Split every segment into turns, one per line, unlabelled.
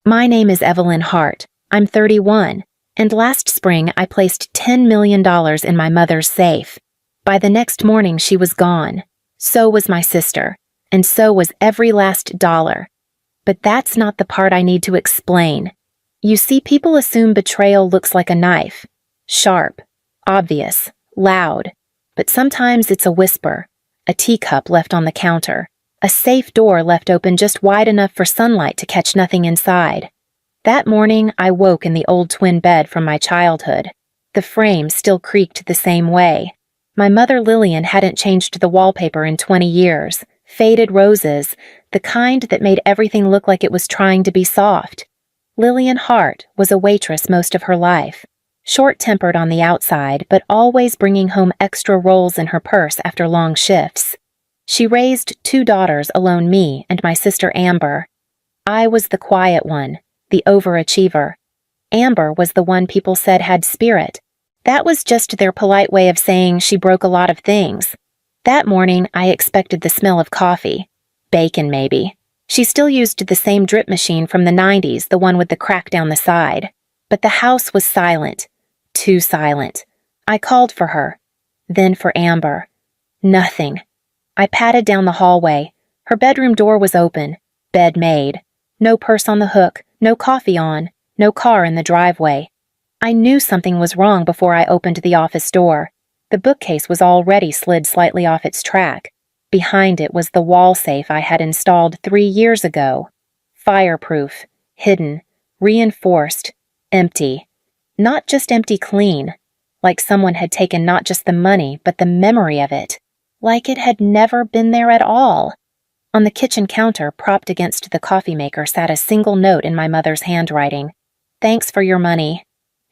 My name is Evelyn Hart. I'm 31, and last spring I placed $10 million in my mother's safe. By the next morning she was gone. So was my sister, and so was every last dollar. But that's not the part I need to explain. You see, people assume betrayal looks like a knife. Sharp, obvious, loud. But sometimes it's a whisper, a teacup left on the counter, a safe door left open just wide enough for sunlight to catch nothing inside. That morning, I woke in the old twin bed from my childhood. The frame still creaked the same way. My mother Lillian hadn't changed the wallpaper in 20 years. Faded roses, the kind that made everything look like it was trying to be soft. Lillian Hart was a waitress most of her life. Short-tempered on the outside, but always bringing home extra rolls in her purse after long shifts. She raised 2 daughters, alone me and my sister Amber. I was the quiet one, the overachiever. Amber was the one people said had spirit. That was just their polite way of saying she broke a lot of things. That morning, I expected the smell of coffee. Bacon, maybe. She still used the same drip machine from the 90s, the one with the crack down the side. But the house was silent. Too silent. I called for her. Then for Amber. Nothing. I patted down the hallway. Her bedroom door was open. Bed made. No purse on the hook, no coffee on, no car in the driveway. I knew something was wrong before I opened the office door. The bookcase was already slid slightly off its track. Behind it was the wall safe I had installed 3 years ago. Fireproof, hidden, reinforced, empty. Not just empty clean. Like someone had taken not just the money, but the memory of it. Like it had never been there at all. On the kitchen counter, propped against the coffee maker, sat a single note in my mother's handwriting. Thanks for your money.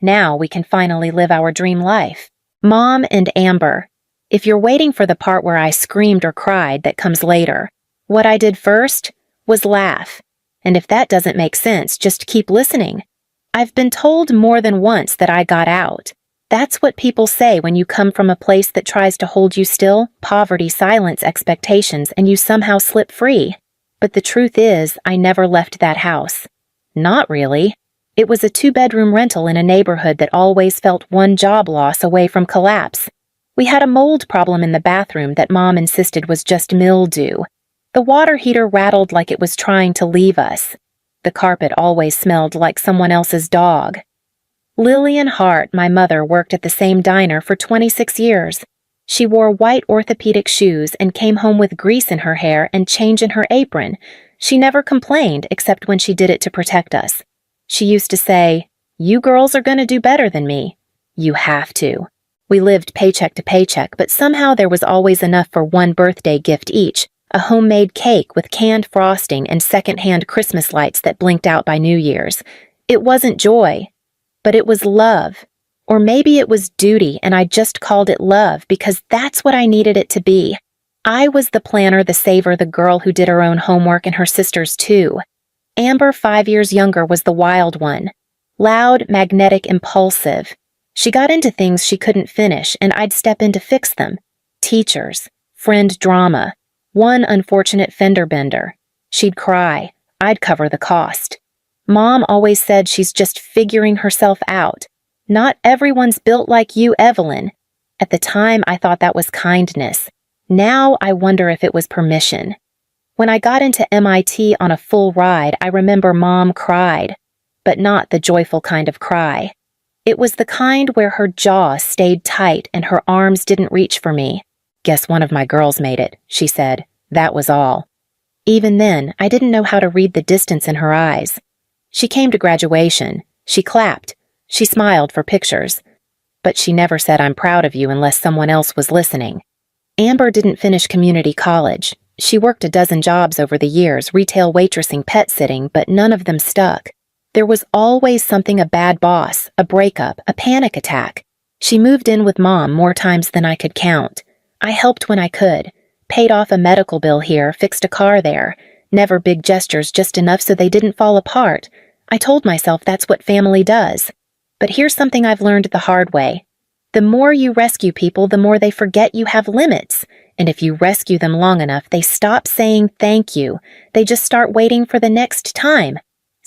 Now we can finally live our dream life. Mom and Amber. If you're waiting for the part where I screamed or cried, that comes later. What I did first was laugh. And if that doesn't make sense, just keep listening. I've been told more than once that I got out. That's what people say when you come from a place that tries to hold you still, poverty silence expectations, and you somehow slip free. But the truth is, I never left that house. Not really. It was a 2-bedroom rental in a neighborhood that always felt one job loss away from collapse. We had a mold problem in the bathroom that Mom insisted was just mildew. The water heater rattled like it was trying to leave us. The carpet always smelled like someone else's dog. Lillian Hart, my mother, worked at the same diner for 26 years. She wore white orthopedic shoes and came home with grease in her hair and change in her apron. She never complained except when she did it to protect us. She used to say, "You girls are going to do better than me. You have to." We lived paycheck to paycheck, but somehow there was always enough for one birthday gift each, a homemade cake with canned frosting and second-hand Christmas lights that blinked out by New Year's. It wasn't joy. But it was love. Or maybe it was duty, and I just called it love because that's what I needed it to be. I was the planner, the saver, the girl who did her own homework, and her sisters too. Amber, 5 years younger, was the wild one. Loud, magnetic, impulsive. She got into things she couldn't finish, and I'd step in to fix them. Teachers, friend drama, one unfortunate fender bender. She'd cry. I'd cover the cost. Mom always said she's just figuring herself out. Not everyone's built like you, Evelyn. At the time, I thought that was kindness. Now I wonder if it was permission. When I got into MIT on a full ride, I remember Mom cried. But not the joyful kind of cry. It was the kind where her jaw stayed tight and her arms didn't reach for me. "Guess one of my girls made it," she said. That was all. Even then, I didn't know how to read the distance in her eyes. She came to graduation. She clapped. She smiled for pictures. But she never said, "I'm proud of you," unless someone else was listening. Amber didn't finish community college. She worked a dozen jobs over the years, retail waitressing, pet sitting, but none of them stuck. There was always something: a bad boss, a breakup, a panic attack. She moved in with Mom more times than I could count. I helped when I could. Paid off a medical bill here, fixed a car there. Never big gestures, just enough so they didn't fall apart. I told myself that's what family does. But here's something I've learned the hard way. The more you rescue people, the more they forget you have limits. And if you rescue them long enough, they stop saying thank you. They just start waiting for the next time.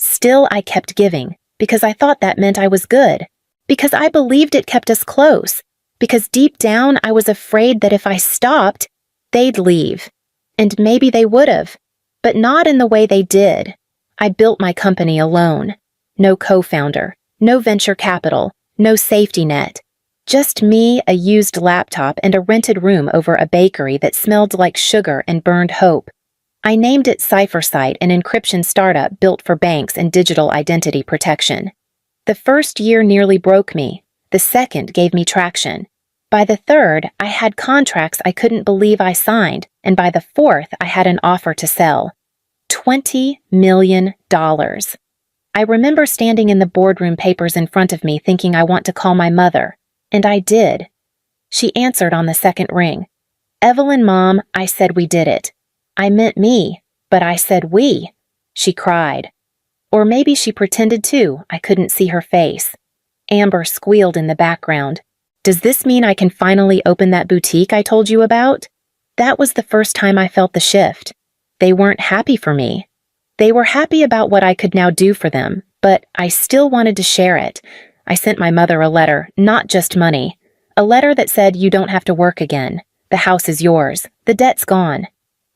Still, I kept giving, because I thought that meant I was good, because I believed it kept us close, because deep down I was afraid that if I stopped, they'd leave. And maybe they would have, but not in the way they did. I built my company alone. No co-founder, no venture capital, no safety net. Just me, a used laptop, and a rented room over a bakery that smelled like sugar and burned hope. I named it CipherSite, an encryption startup built for banks and digital identity protection. The first year nearly broke me. The second gave me traction. By the third, I had contracts I couldn't believe I signed, and by the fourth, I had an offer to sell. $20 million. I remember standing in the boardroom, papers in front of me, thinking I want to call my mother. And I did. She answered on the second ring. "Evelyn, Mom, I said we did it. I meant me, but I said we." She cried. Or maybe she pretended to. I couldn't see her face. Amber squealed in the background. "Does this mean I can finally open that boutique I told you about?" That was the first time I felt the shift. They weren't happy for me. They were happy about what I could now do for them, but I still wanted to share it. I sent my mother a letter, not just money. A letter that said, "You don't have to work again. The house is yours. The debt's gone."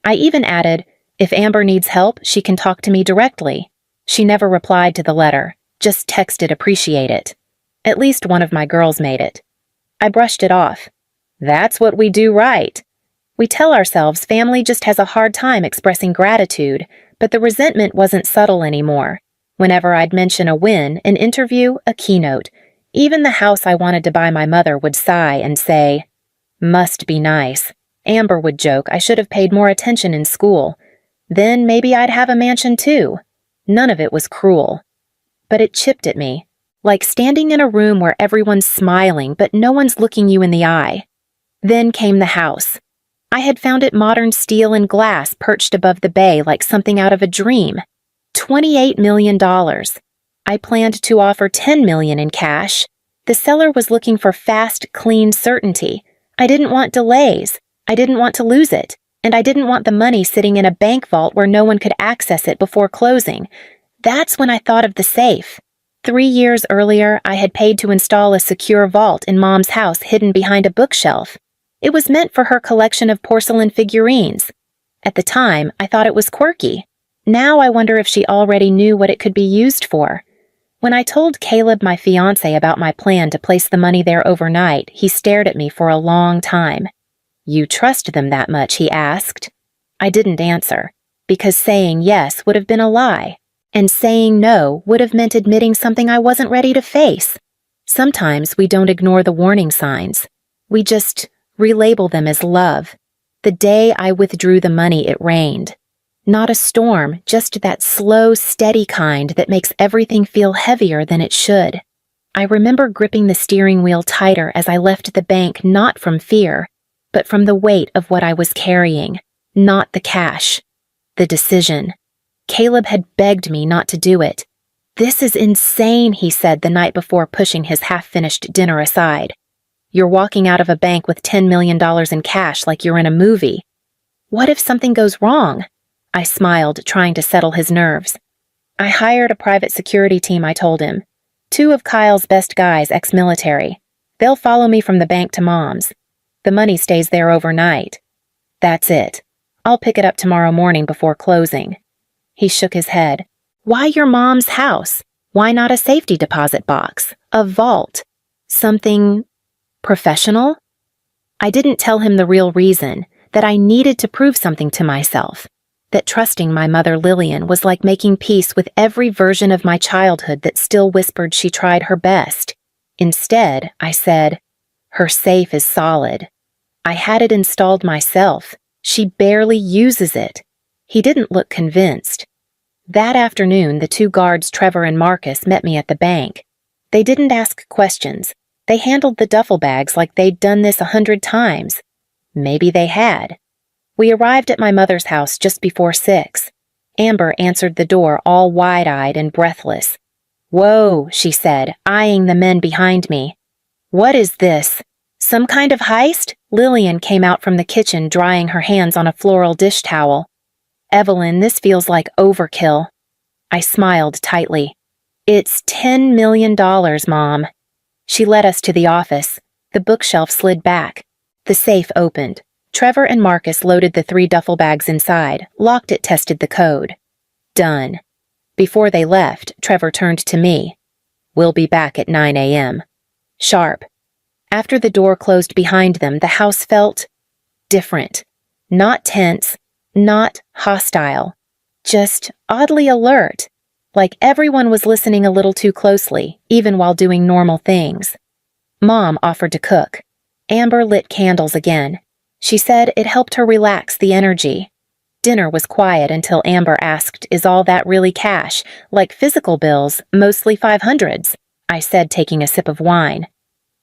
I even added, "If Amber needs help, she can talk to me directly." She never replied to the letter, just texted "appreciate it." At least one of my girls made it. I brushed it off. That's what we do right. We tell ourselves family just has a hard time expressing gratitude, but the resentment wasn't subtle anymore. Whenever I'd mention a win, an interview, a keynote, even the house I wanted to buy my mother would sigh and say, "Must be nice." Amber would joke I should have paid more attention in school. Then maybe I'd have a mansion too. None of it was cruel. But it chipped at me, like standing in a room where everyone's smiling but no one's looking you in the eye. Then came the house. I had found it modern steel and glass perched above the bay like something out of a dream. $28 million. I planned to offer $10 million in cash. The seller was looking for fast, clean certainty. I didn't want delays. I didn't want to lose it. And I didn't want the money sitting in a bank vault where no one could access it before closing. That's when I thought of the safe. 3 years earlier, I had paid to install a secure vault in Mom's house hidden behind a bookshelf. It was meant for her collection of porcelain figurines. At the time, I thought it was quirky. Now I wonder if she already knew what it could be used for. When I told Caleb, my fiancé, about my plan to place the money there overnight, he stared at me for a long time. "You trust them that much?" he asked. I didn't answer, because saying yes would have been a lie, and saying no would have meant admitting something I wasn't ready to face. Sometimes we don't ignore the warning signs. We just relabel them as love. The day I withdrew the money, it rained. Not a storm, just that slow, steady kind that makes everything feel heavier than it should. I remember gripping the steering wheel tighter as I left the bank, not from fear, but from the weight of what I was carrying, not the cash. The decision. Caleb had begged me not to do it. "This is insane," he said the night before, pushing his half-finished dinner aside. "You're walking out of a bank with $10 million in cash like you're in a movie. What if something goes wrong?" I smiled, trying to settle his nerves. "I hired a private security team," I told him. 2 of Kyle's best guys, ex-military. They'll follow me from the bank to Mom's. The money stays there overnight. That's it. I'll pick it up tomorrow morning before closing." He shook his head. "Why your mom's house? Why not a safety deposit box? A vault? Something professional?" I didn't tell him the real reason, that I needed to prove something to myself, that trusting my mother Lillian was like making peace with every version of my childhood that still whispered she tried her best. Instead, I said, "Her safe is solid. I had it installed myself. She barely uses it." He didn't look convinced. That afternoon, the 2 guards, Trevor and Marcus, met me at the bank. They didn't ask questions. They handled the duffel bags like they'd done this 100 times. Maybe they had. We arrived at my mother's house just before 6. Amber answered the door, all wide-eyed and breathless. "Whoa," she said, eyeing the men behind me. "What is this? Some kind of heist?" Lillian came out from the kitchen, drying her hands on a floral dish towel. "Evelyn, this feels like overkill." I smiled tightly. "It's $10 million, Mom." She led us to the office. The bookshelf slid back. The safe opened. Trevor and Marcus loaded the 3 duffel bags inside, locked it, tested the code. Done. Before they left, Trevor turned to me. "We'll be back at 9 a.m. Sharp." After the door closed behind them, the house felt different. Not tense, not hostile. Just oddly alert. Like everyone was listening a little too closely, even while doing normal things. Mom offered to cook. Amber lit candles again. She said it helped her relax the energy. Dinner was quiet until Amber asked, "Is all that really cash? Like physical bills, mostly 500s?" I said, taking a sip of wine.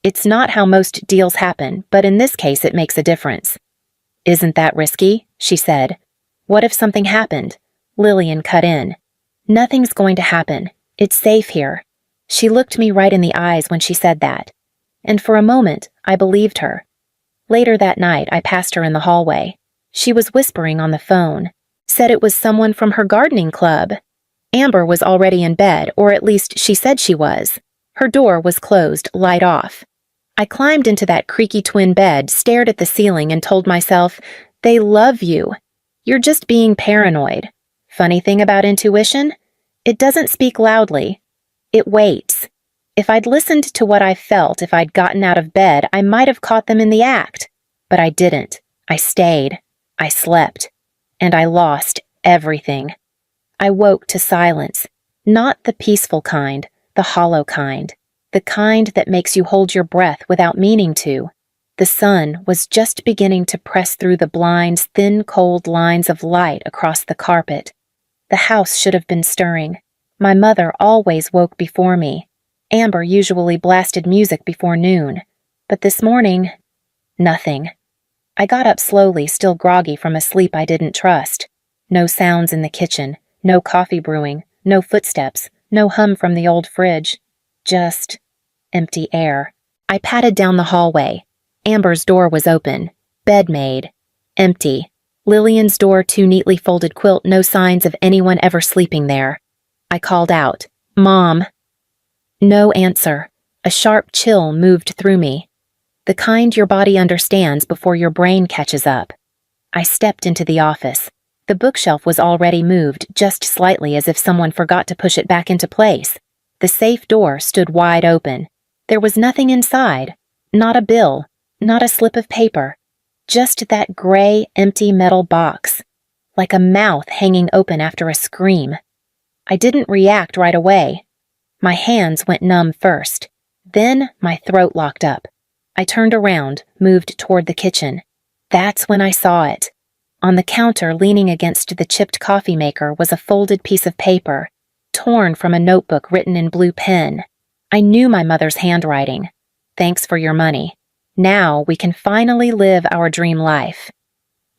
"It's not how most deals happen, but in this case it makes a difference." "Isn't that risky?" she said. "What if something happened?" Lillian cut in. "Nothing's going to happen. It's safe here." She looked me right in the eyes when she said that. And for a moment, I believed her. Later that night, I passed her in the hallway. She was whispering on the phone. Said it was someone from her gardening club. Amber was already in bed, or at least she said she was. Her door was closed, light off. I climbed into that creaky twin bed, stared at the ceiling, and told myself, "They love you. You're just being paranoid." Funny thing about intuition? It doesn't speak loudly. It waits. If I'd listened to what I felt, if I'd gotten out of bed, I might have caught them in the act. But I didn't. I stayed. I slept. And I lost everything. I woke to silence. Not the peaceful kind, the hollow kind. The kind that makes you hold your breath without meaning to. The sun was just beginning to press through the blinds, thin, cold lines of light across the carpet. The house should have been stirring. My mother always woke before me. Amber usually blasted music before noon. But this morning, nothing. I got up slowly, still groggy from a sleep I didn't trust. No sounds in the kitchen, no coffee brewing, no footsteps, no hum from the old fridge. Just empty air. I patted down the hallway. Amber's door was open. Bed made. Empty. Lillian's door, 2 neatly folded quilt, no signs of anyone ever sleeping there. I called out, "Mom." No answer. A sharp chill moved through me. The kind your body understands before your brain catches up. I stepped into the office. The bookshelf was already moved, just slightly, as if someone forgot to push it back into place. The safe door stood wide open. There was nothing inside. Not a bill. Not a slip of paper. Just that gray, empty metal box. Like a mouth hanging open after a scream. I didn't react right away. My hands went numb first. Then my throat locked up. I turned around, moved toward the kitchen. That's when I saw it. On the counter, leaning against the chipped coffee maker, was a folded piece of paper, torn from a notebook written in blue pen. I knew my mother's handwriting. "Thanks for your money. Now we can finally live our dream life."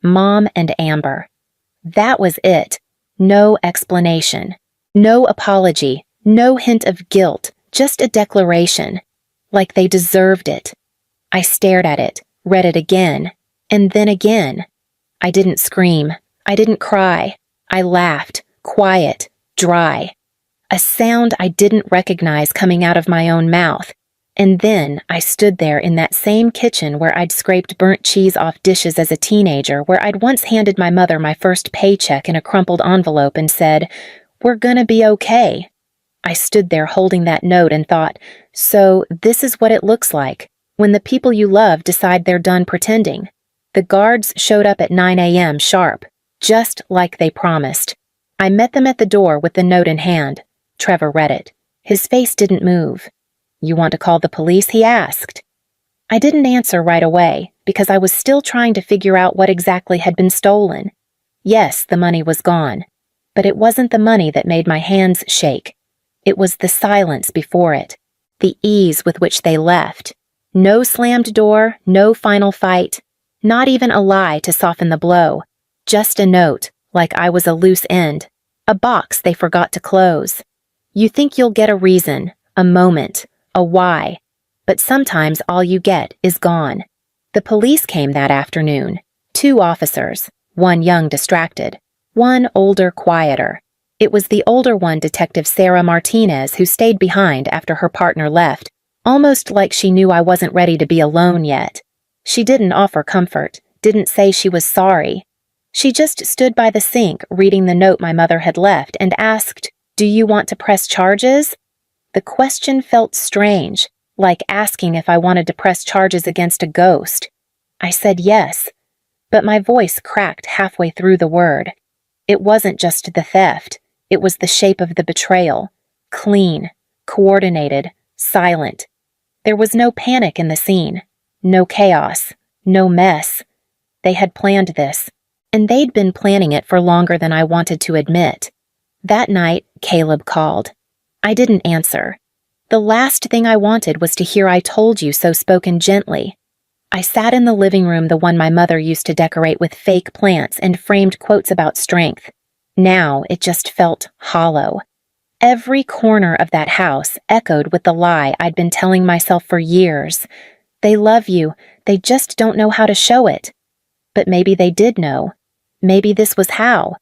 Mom and Amber. That was it. No explanation. No apology. No hint of guilt. Just a declaration. Like they deserved it. I stared at it, read it again, and then again. I didn't scream. I didn't cry. I laughed, quiet, dry. A sound I didn't recognize coming out of my own mouth. And then I stood there in that same kitchen where I'd scraped burnt cheese off dishes as a teenager, where I'd once handed my mother my first paycheck in a crumpled envelope and said, "We're gonna be okay." I stood there holding that note and thought, so this is what it looks like when the people you love decide they're done pretending. The guards showed up at 9 a.m. sharp, just like they promised. I met them at the door with the note in hand. Trevor read it. His face didn't move. "You want to call the police?" he asked. I didn't answer right away because I was still trying to figure out what exactly had been stolen. Yes, the money was gone, but it wasn't the money that made my hands shake. It was the silence before it, the ease with which they left. No slammed door, no final fight, not even a lie to soften the blow. Just a note, like I was a loose end, a box they forgot to close. You think you'll get a reason, a moment, a why, but sometimes all you get is gone. The police came that afternoon. 2 officers, one young distracted, one older quieter. It was the older one, Detective Sarah Martinez, who stayed behind after her partner left, almost like she knew I wasn't ready to be alone yet. She didn't offer comfort, didn't say she was sorry. She just stood by the sink reading the note my mother had left and asked, "Do you want to press charges?" The question felt strange, like asking if I wanted to press charges against a ghost. I said yes, but my voice cracked halfway through the word. It wasn't just the theft, it was the shape of the betrayal. Clean, coordinated, silent. There was no panic in the scene, no chaos, no mess. They had planned this, and they'd been planning it for longer than I wanted to admit. That night, Caleb called. I didn't answer. The last thing I wanted was to hear "I told you so" spoken gently. I sat in the living room, the one my mother used to decorate with fake plants and framed quotes about strength. Now it just felt hollow. Every corner of that house echoed with the lie I'd been telling myself for years. They love you, they just don't know how to show it. But maybe they did know. Maybe this was how.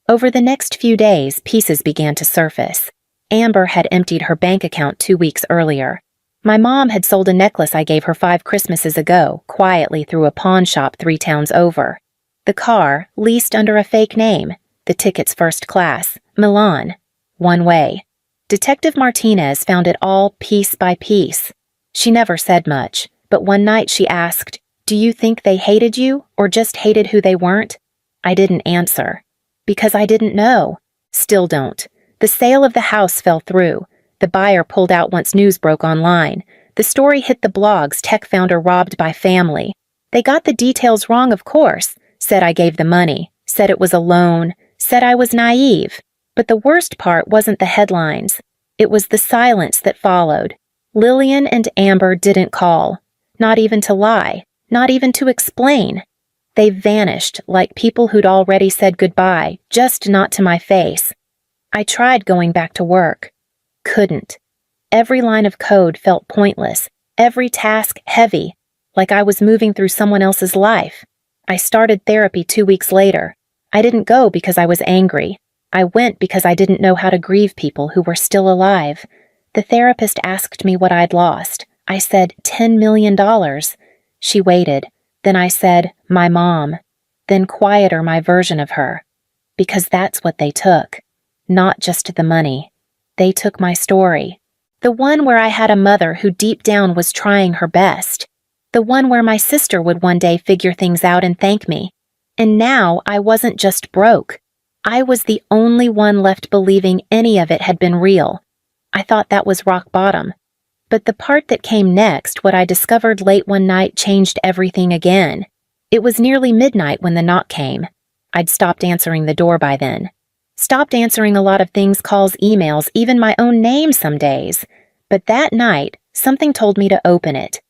Over the next few days, pieces began to surface. Amber had emptied her bank account 2 weeks earlier. My mom had sold a necklace I gave her 5 Christmases ago, quietly through a pawn shop 3 towns over. The car, leased under a fake name. The tickets first class, Milan. One way. Detective Martinez found it all piece by piece. She never said much, but one night she asked, "Do you think they hated you, or just hated who they weren't?" I didn't answer. Because I didn't know. Still don't. The sale of the house fell through. The buyer pulled out once news broke online. The story hit the blogs, tech founder robbed by family. They got the details wrong, of course. Said I gave the money. Said it was a loan. Said I was naive. But the worst part wasn't the headlines. It was the silence that followed. Lillian and Amber didn't call. Not even to lie. Not even to explain. They vanished like people who'd already said goodbye, just not to my face. I tried going back to work. Couldn't. Every line of code felt pointless, every task heavy, like I was moving through someone else's life. I started therapy 2 weeks later. I didn't go because I was angry. I went because I didn't know how to grieve people who were still alive. The therapist asked me what I'd lost. I said, $10 million. She waited. Then I said, my mom. Then quieter, my version of her. Because that's what they took. Not just the money. They took my story. The one where I had a mother who deep down was trying her best. The one where my sister would one day figure things out and thank me. And now I wasn't just broke. I was the only one left believing any of it had been real. I thought that was rock bottom. But the part that came next, what I discovered late one night, changed everything again. It was nearly midnight when the knock came. I'd stopped answering the door by then. Stopped answering a lot of things, calls, emails, even my own name some days. But that night, something told me to open it.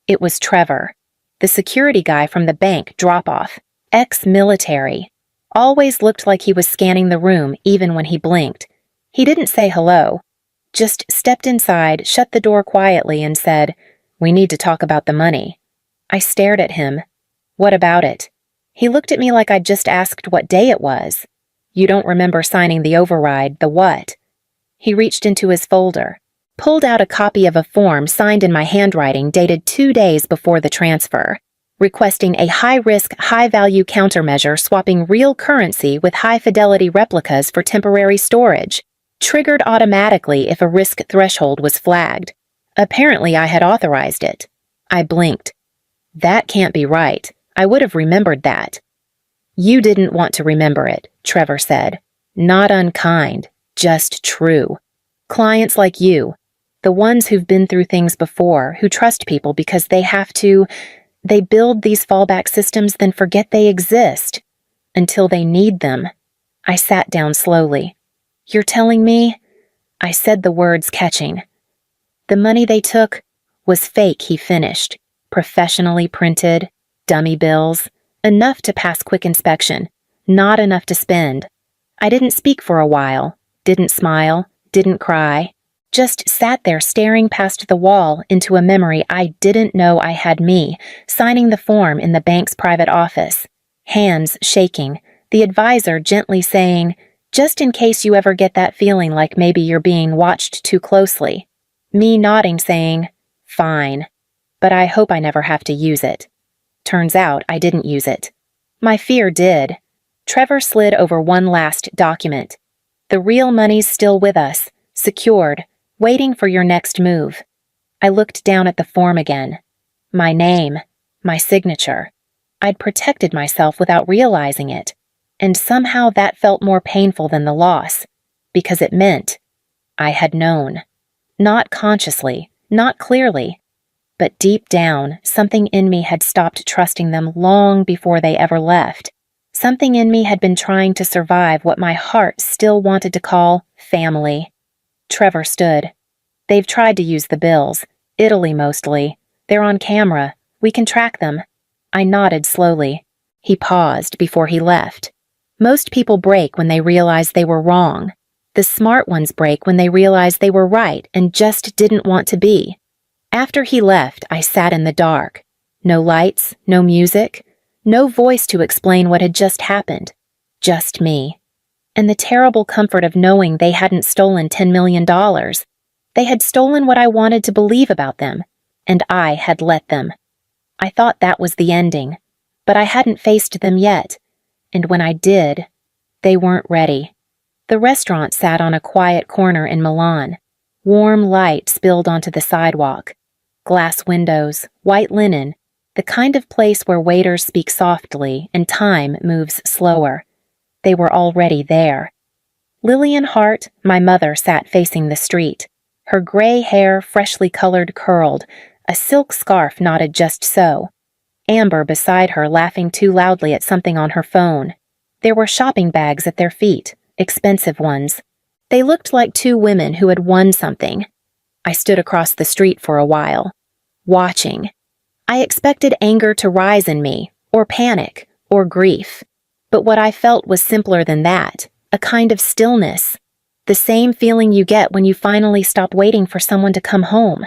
It was Trevor, the security guy from the bank drop-off, ex-military. Always looked like he was scanning the room even when he blinked. He didn't say hello. Just stepped inside, shut the door quietly, and said, "We need to talk about the money." I stared at him. "What about it?" He looked at me like I'd just asked what day it was. "You don't remember signing the override, the what?" He reached into his folder, pulled out a copy of a form signed in my handwriting dated 2 days before the transfer, requesting a high-risk, high-value countermeasure swapping real currency with high-fidelity replicas for temporary storage, triggered automatically if a risk threshold was flagged. Apparently I had authorized it. I blinked. That can't be right. I would have remembered that. "You didn't want to remember it," Trevor said. "Not unkind, just true. Clients like you, the ones who've been through things before, who trust people because they have to, they build these fallback systems, then forget they exist until they need them." I sat down slowly. "You're telling me?" I said the words catching. "The money they took was fake," he finished. "Professionally printed, dummy bills, enough to pass quick inspection, not enough to spend." I didn't speak for a while, didn't smile, didn't cry, just sat there staring past the wall into a memory I didn't know I had me, signing the form in the bank's private office, hands shaking, the advisor gently saying, Just in case you ever get that feeling like maybe you're being watched too closely. Me nodding, saying, "Fine, but I hope I never have to use it." Turns out I didn't use it. My fear did. Trevor slid over one last document. "The real money's still with us, secured, waiting for your next move." I looked down at the form again. My name, my signature. I'd protected myself without realizing it, and somehow that felt more painful than the loss, because it meant I had known. Not consciously, not clearly, but deep down, something in me had stopped trusting them long before they ever left. Something in me had been trying to survive what my heart still wanted to call family. Trevor stood. "They've tried to use the bills. Italy mostly. They're on camera. We can track them." I nodded slowly. He paused before he left. Most people break when they realize they were wrong. The smart ones break when they realize they were right and just didn't want to be. After he left, I sat in the dark. No lights, no music, no voice to explain what had just happened. Just me. And the terrible comfort of knowing they hadn't stolen $10 million. They had stolen what I wanted to believe about them, and I had let them. I thought that was the ending, but I hadn't faced them yet, and when I did, they weren't ready. The restaurant sat on a quiet corner in Milan. Warm light spilled onto the sidewalk. Glass windows, white linen, the kind of place where waiters speak softly and time moves slower. They were already there. Lillian Hart, my mother, sat facing the street. Her gray hair freshly colored curled, a silk scarf knotted just so. Amber beside her laughing too loudly at something on her phone. There were shopping bags at their feet, expensive ones. They looked like two women who had won something. I stood across the street for a while, watching. I expected anger to rise in me, or panic, or grief. But what I felt was simpler than that, a kind of stillness. The same feeling you get when you finally stop waiting for someone to come home.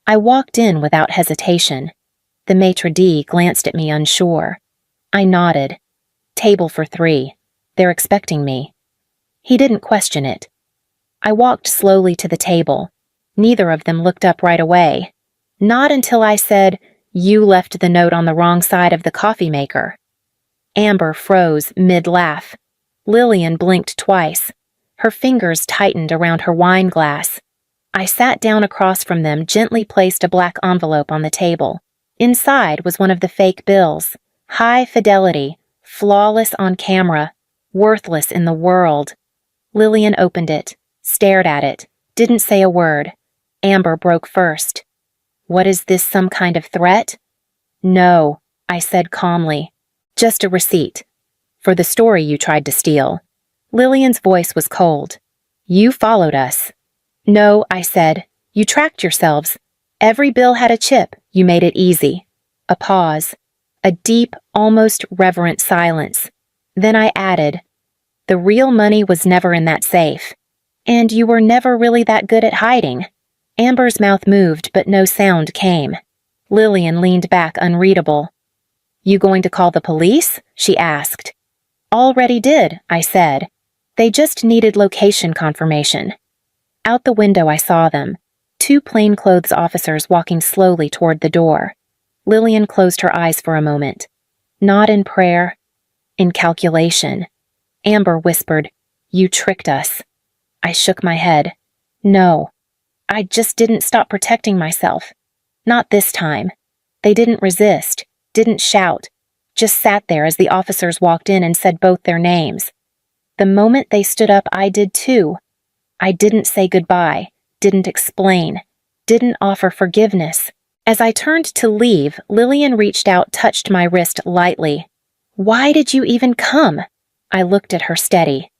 I walked in without hesitation. The maitre d' glanced at me unsure. I nodded. "Table for 3. They're expecting me." He didn't question it. I walked slowly to the table. Neither of them looked up right away. Not until I said, "You left the note on the wrong side of the coffee maker." Amber froze mid-laugh. Lillian blinked twice. Her fingers tightened around her wine glass. I sat down across from them, gently placed a black envelope on the table. Inside was one of the fake bills. High fidelity, flawless on camera, worthless in the world. Lillian opened it, stared at it, didn't say a word. Amber broke first. "What is this, some kind of threat?" "No," I said calmly. "Just a receipt. For the story you tried to steal." Lillian's voice was cold. "You followed us." "No," I said. "You tracked yourselves. Every bill had a chip. You made it easy." A pause. A deep, almost reverent silence. Then I added, "The real money was never in that safe. And you were never really that good at hiding." Amber's mouth moved, but no sound came. Lillian leaned back unreadable. "You going to call the police?" she asked. "Already did," I said. "They just needed location confirmation." Out the window I saw them, 2 plainclothes officers walking slowly toward the door. Lillian closed her eyes for a moment. Not in prayer, in calculation. Amber whispered, "You tricked us." I shook my head. "No. I just didn't stop protecting myself. Not this time." They didn't resist, didn't shout, just sat there as the officers walked in and said both their names. The moment they stood up, I did too. I didn't say goodbye, didn't explain, didn't offer forgiveness. As I turned to leave, Lillian reached out, touched my wrist lightly. "Why did you even come?" I looked at her steady.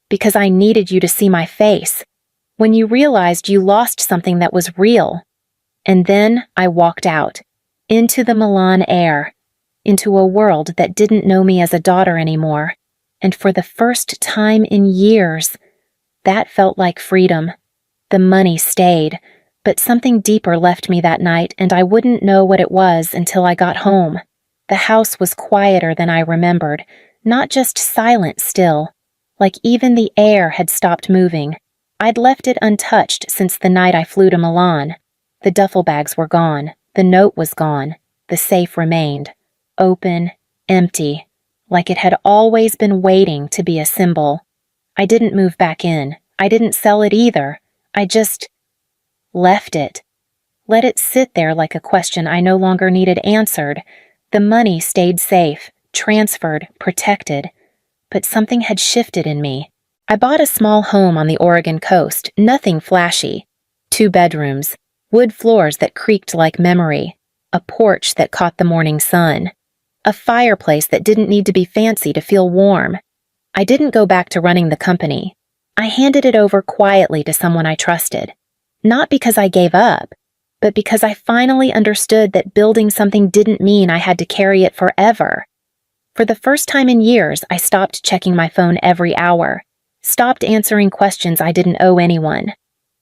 "Because I needed you to see my face. When you realized you lost something that was real." And then I walked out, into the Milan air, into a world that didn't know me as a daughter anymore. And for the first time in years, that felt like freedom. The money stayed, but something deeper left me that night, and I wouldn't know what it was until I got home. The house was quieter than I remembered, not just silent still, like even the air had stopped moving. I'd left it untouched since the night I flew to Milan. The duffel bags were gone, the note was gone, the safe remained, open, empty, like it had always been waiting to be a symbol. I didn't move back in. I didn't sell it either. I just left it. Let it sit there like a question I no longer needed answered. The money stayed safe, transferred, protected. But something had shifted in me. I bought a small home on the Oregon coast, nothing flashy. 2 bedrooms, wood floors that creaked like memory, a porch that caught the morning sun, a fireplace that didn't need to be fancy to feel warm. I didn't go back to running the company. I handed it over quietly to someone I trusted. Not because I gave up, but because I finally understood that building something didn't mean I had to carry it forever. For the first time in years, I stopped checking my phone every hour, stopped answering questions I didn't owe anyone.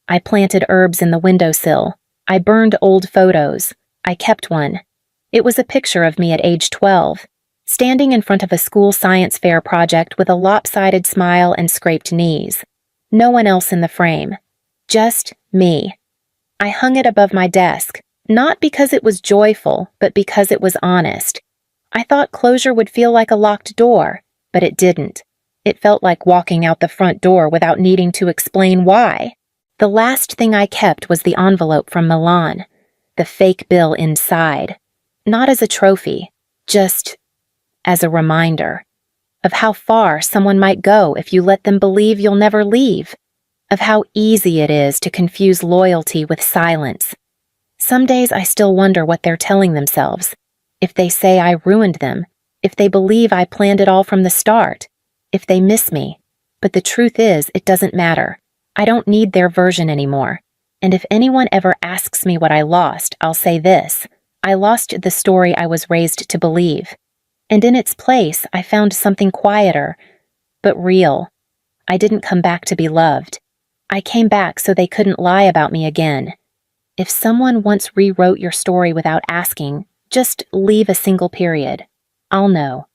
I planted herbs in the windowsill. I burned old photos. I kept one. It was a picture of me at age 12, standing in front of a school science fair project with a lopsided smile and scraped knees. No one else in the frame. Just me. I hung it above my desk, not because it was joyful, but because it was honest. I thought closure would feel like a locked door, but it didn't. It felt like walking out the front door without needing to explain why. The last thing I kept was the envelope from Milan, the fake bill inside. Not as a trophy, just as a reminder of how far someone might go if you let them believe you'll never leave, of how easy it is to confuse loyalty with silence. Some days I still wonder what they're telling themselves. If they say I ruined them, if they believe I planned it all from the start, if they miss me. But the truth is, it doesn't matter. I don't need their version anymore. And if anyone ever asks me what I lost, I'll say this: I lost the story I was raised to believe. And in its place, I found something quieter, but real. I didn't come back to be loved. I came back so they couldn't lie about me again. If someone once rewrote your story without asking, just leave a single period. I'll know.